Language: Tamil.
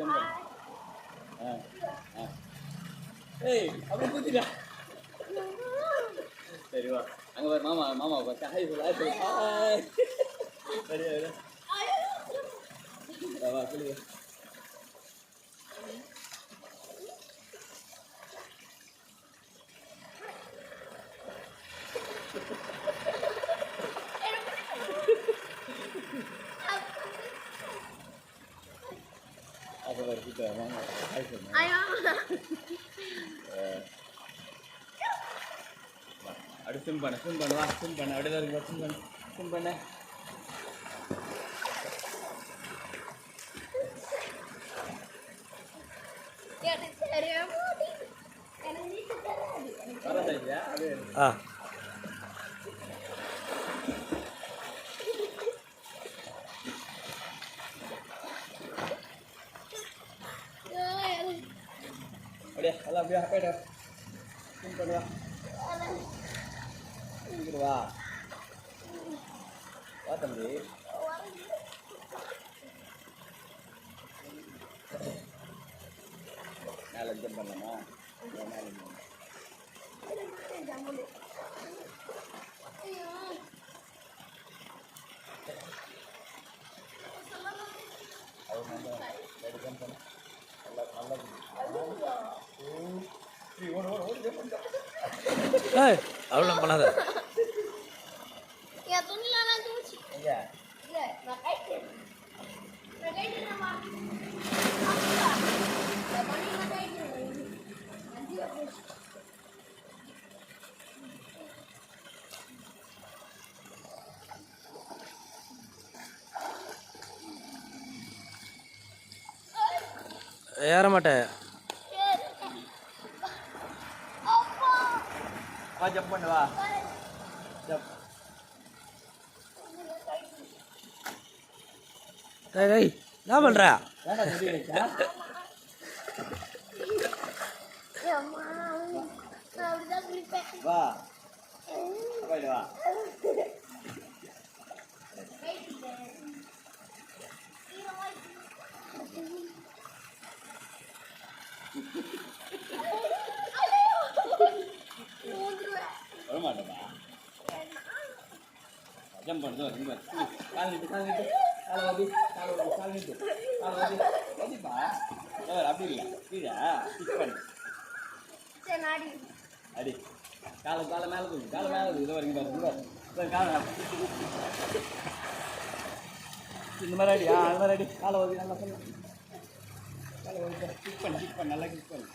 ஜம்ப் ஏய் அப்படி குதிடா சரி வா அங்க வர மாமா பாக்க ஹாய் சொல்லு ஹாய் சரி வா சொல்லு apa baru kita mau ayo ada simpan lah simpan ada dari buat simpan ya dari apa nih ini kita ada saja ah udah alah biar apa dah simpan lah ini wah wah tadi nalan jempan nama nalan Hey, aku belum pernah dah. Ya tuh nih lah tuh. iya Iya, makaitin nama aku lah. Siapa nih makaitin? Nanti aku. Yaar mata. wah jempan wah jep Hey, என்ன பண்ற? ஏன்டா முடி வைச்சா Ya mau. Nah, udah gripek. வா apa ini wah வர மாட்டேப்பா ஜம்ப் பண்ணு ஜம்ப் கால் நிட்டு கால் ஓடி ஓடிப்பா அப்படி இல்லை கீழே ஸ்டிக் பண்ணு சரி நாடி அடி காலை மேலே தூக்கு காலை மேலே தூக்கு இது வரைக்கும் பாரு காலை இந்த மாதிரி அடி அது மாதிரி அடி காலை ஓடி நல்லா பண்ணு காலை ஓடி ஸ்டிக் பண்ணு நல்லா கிக் பண்ணு